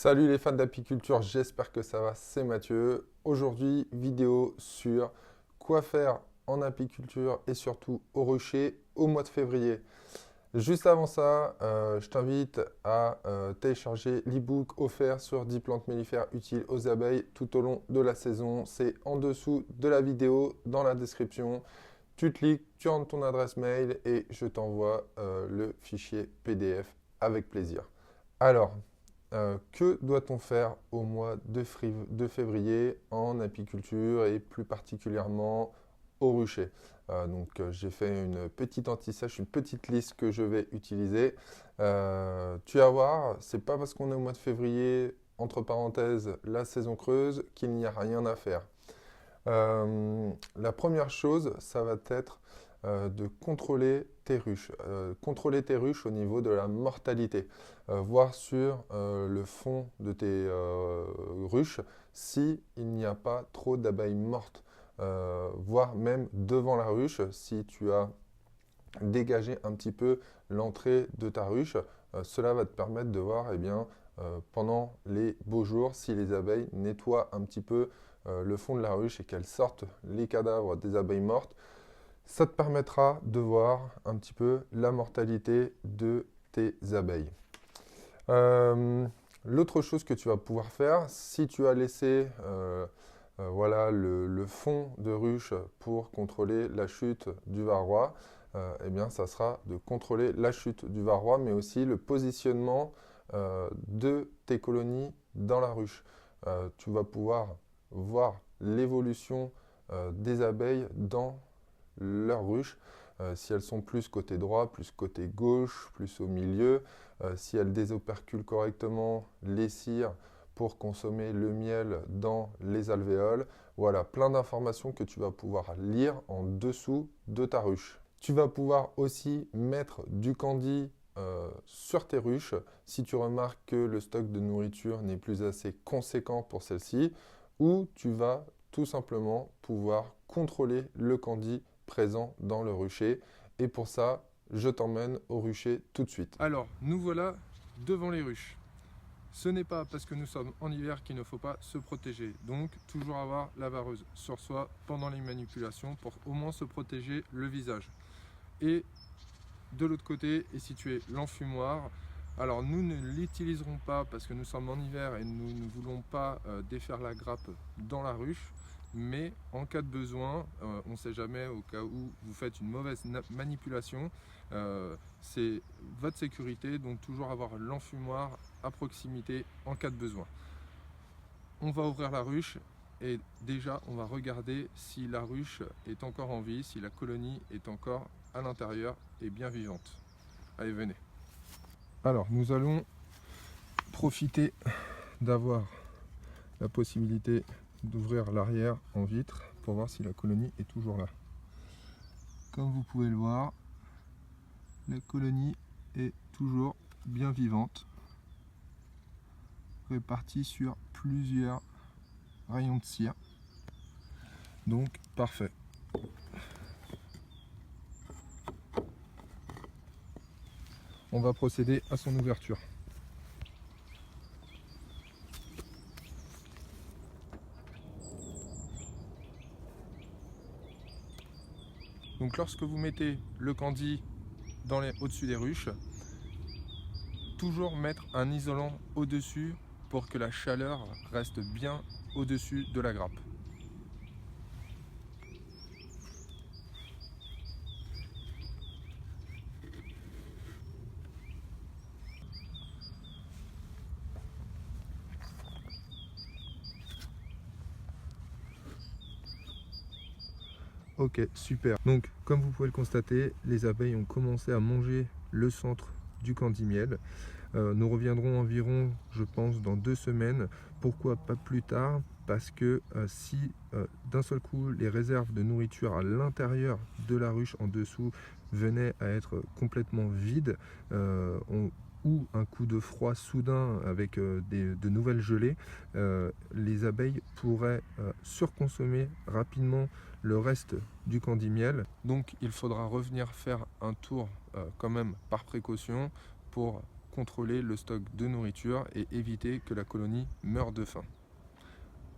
Salut les fans d'apiculture, j'espère que ça va, c'est Mathieu. Aujourd'hui, vidéo sur quoi faire en apiculture et surtout au rucher au mois de février. Juste avant ça, je t'invite à télécharger l'e-book offert sur 10 plantes mellifères utiles aux abeilles tout au long de la saison. C'est en dessous de la vidéo, dans la description. Tu cliques, tu rentres ton adresse mail et je t'envoie le fichier PDF avec plaisir. Alors, que doit-on faire au mois de février en apiculture et plus particulièrement au rucher? J'ai fait une petite anti-sèche, une petite liste que je vais utiliser. Tu vas voir, c'est pas parce qu'on est au mois de février, entre parenthèses, la saison creuse, qu'il n'y a rien à faire. La première chose, ça va être de contrôler tes ruches. Contrôler tes ruches au niveau de la mortalité. Voir sur le fond de tes ruches s'il n'y a pas trop d'abeilles mortes. Voir même devant la ruche si tu as dégagé un petit peu l'entrée de ta ruche. Cela va te permettre de voir pendant les beaux jours si les abeilles nettoient un petit peu le fond de la ruche et qu'elles sortent les cadavres des abeilles mortes. Ça te permettra de voir un petit peu la mortalité de tes abeilles. L'autre chose que tu vas pouvoir faire, si tu as laissé voilà, le fond de ruche pour contrôler la chute du varroa, ça sera de contrôler la chute du varroa, mais aussi le positionnement de tes colonies dans la ruche. Tu vas pouvoir voir l'évolution des abeilles dans leur ruche, si elles sont plus côté droit, plus côté gauche, plus au milieu, si elles désoperculent correctement les cires pour consommer le miel dans les alvéoles. Voilà, plein d'informations que tu vas pouvoir lire en dessous de ta ruche. Tu vas pouvoir aussi mettre du candi sur tes ruches si tu remarques que le stock de nourriture n'est plus assez conséquent pour celle-ci, ou tu vas tout simplement pouvoir contrôler le candi présent dans le rucher. Et pour ça, je t'emmène au rucher tout de suite. Alors, nous voilà devant les ruches. Ce n'est pas parce que nous sommes en hiver qu'il ne faut pas se protéger. Donc, toujours avoir la vareuse sur soi pendant les manipulations pour au moins se protéger le visage. Et de l'autre côté est situé l'enfumoir. Alors, nous ne l'utiliserons pas parce que nous sommes en hiver et nous ne voulons pas défaire la grappe dans la ruche. Mais en cas de besoin, on ne sait jamais, au cas où vous faites une mauvaise manipulation, c'est votre sécurité, donc toujours avoir l'enfumoir à proximité en cas de besoin. On va ouvrir la ruche et déjà on va regarder si la ruche est encore en vie, si la colonie est encore à l'intérieur et bien vivante. Allez, venez. Alors, nous allons profiter d'avoir la possibilité d'ouvrir l'arrière en vitre pour voir si la colonie est toujours là. Comme vous pouvez le voir, la colonie est toujours bien vivante, répartie sur plusieurs rayons de cire. Donc parfait. On va procéder à son ouverture. Donc lorsque vous mettez le candi au-dessus des ruches, toujours mettre un isolant au-dessus pour que la chaleur reste bien au-dessus de la grappe. Ok, super. Donc, comme vous pouvez le constater, les abeilles ont commencé à manger le centre du candi-miel. Nous reviendrons environ, je pense, dans 2 semaines. Pourquoi pas plus tard? Parce que si d'un seul coup les réserves de nourriture à l'intérieur de la ruche en dessous venaient à être complètement vides, ou un coup de froid soudain avec de nouvelles gelées, les abeilles pourraient surconsommer rapidement le reste du candi-miel. Donc il faudra revenir faire un tour quand même par précaution pour contrôler le stock de nourriture et éviter que la colonie meure de faim.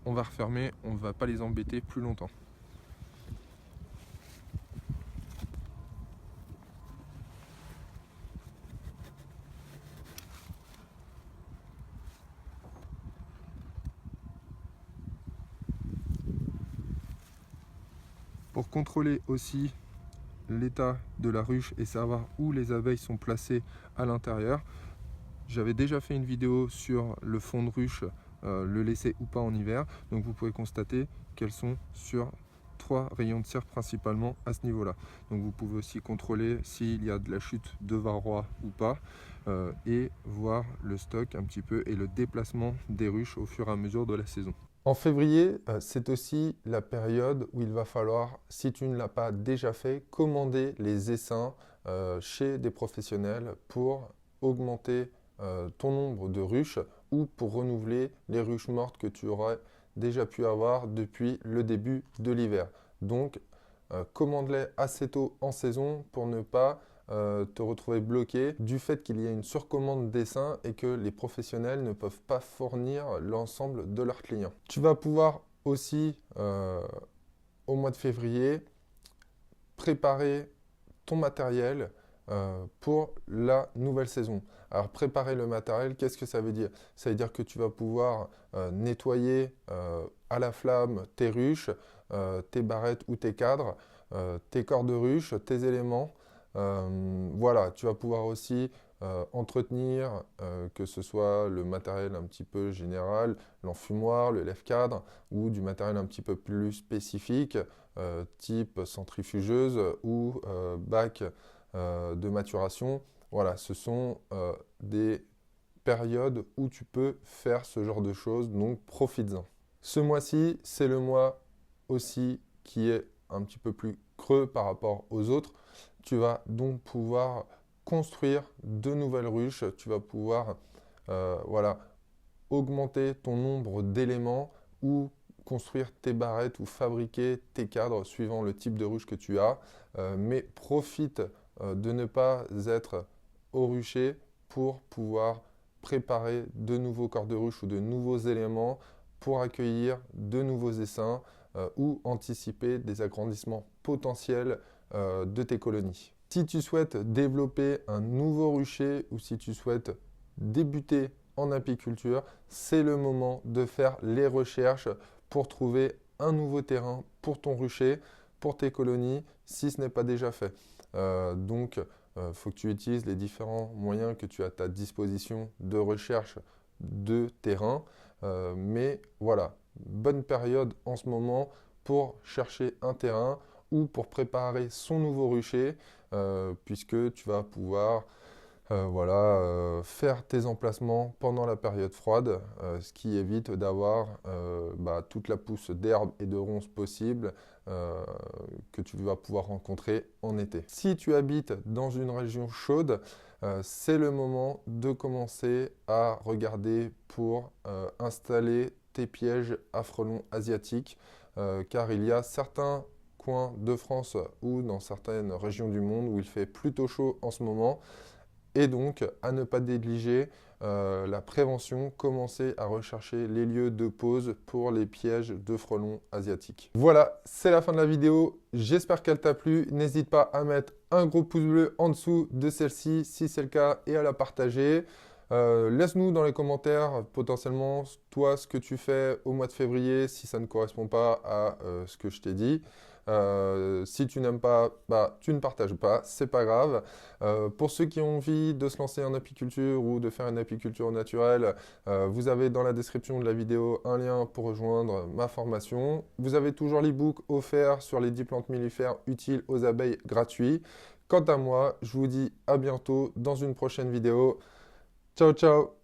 On va refermer, on ne va pas les embêter plus longtemps. Pour contrôler aussi l'état de la ruche et savoir où les abeilles sont placées à l'intérieur, j'avais déjà fait une vidéo sur le fond de ruche, le laisser ou pas en hiver. Donc vous pouvez constater qu'elles sont sur 3 rayons de cire principalement à ce niveau-là. Donc vous pouvez aussi contrôler s'il y a de la chute de varroa ou pas et voir le stock un petit peu et le déplacement des ruches au fur et à mesure de la saison. En février, c'est aussi la période où il va falloir, si tu ne l'as pas déjà fait, commander les essaims chez des professionnels pour augmenter ton nombre de ruches ou pour renouveler les ruches mortes que tu aurais déjà pu avoir depuis le début de l'hiver. Donc, commande-les assez tôt en saison pour ne pas te retrouver bloqué du fait qu'il y ait une surcommande d'essaims et que les professionnels ne peuvent pas fournir l'ensemble de leurs clients. Tu vas pouvoir aussi, au mois de février, préparer ton matériel pour la nouvelle saison. Alors préparer le matériel, qu'est-ce que ça veut dire? Ça veut dire que tu vas pouvoir nettoyer à la flamme tes ruches, tes barrettes ou tes cadres, tes corps de ruche, tes éléments. Voilà, tu vas pouvoir aussi entretenir, que ce soit le matériel un petit peu général, l'enfumoir, le lève-cadre, ou du matériel un petit peu plus spécifique, type centrifugeuse ou bac de maturation. Voilà, ce sont des périodes où tu peux faire ce genre de choses, donc profites-en. Ce mois-ci, c'est le mois aussi qui est un petit peu plus creux par rapport aux autres. Tu vas donc pouvoir construire de nouvelles ruches, tu vas pouvoir voilà, augmenter ton nombre d'éléments ou construire tes barrettes ou fabriquer tes cadres suivant le type de ruche que tu as. Mais profite de ne pas être au rucher pour pouvoir préparer de nouveaux corps de ruche ou de nouveaux éléments pour accueillir de nouveaux essaims ou anticiper des agrandissements potentiels de tes colonies. Si tu souhaites développer un nouveau rucher ou si tu souhaites débuter en apiculture, c'est le moment de faire les recherches pour trouver un nouveau terrain pour ton rucher, pour tes colonies, si ce n'est pas déjà fait. Donc, faut que tu utilises les différents moyens que tu as à ta disposition de recherche de terrain. Mais voilà, bonne période en ce moment pour chercher un terrain ou pour préparer son nouveau rucher, puisque tu vas pouvoir faire tes emplacements pendant la période froide, ce qui évite d'avoir toute la pousse d'herbe et de ronces possible que tu vas pouvoir rencontrer en été. Si tu habites dans une région chaude, c'est le moment de commencer à regarder pour installer tes pièges à frelons asiatiques, car il y a certains coins de France ou dans certaines régions du monde où il fait plutôt chaud en ce moment. Et donc, à ne pas négliger la prévention, commencer à rechercher les lieux de pause pour les pièges de frelons asiatiques. Voilà, c'est la fin de la vidéo. J'espère qu'elle t'a plu. N'hésite pas à mettre un gros pouce bleu en dessous de celle-ci, si c'est le cas, et à la partager. Laisse-nous dans les commentaires potentiellement, toi, ce que tu fais au mois de février, si ça ne correspond pas à ce que je t'ai dit. Si tu n'aimes pas, tu ne partages pas, c'est pas grave. Pour ceux qui ont envie de se lancer en apiculture ou de faire une apiculture naturelle, vous avez dans la description de la vidéo un lien pour rejoindre ma formation. Vous avez toujours l'e-book offert sur les 10 plantes mellifères utiles aux abeilles gratuit. Quant à moi, je vous dis à bientôt dans une prochaine vidéo. Ciao, ciao!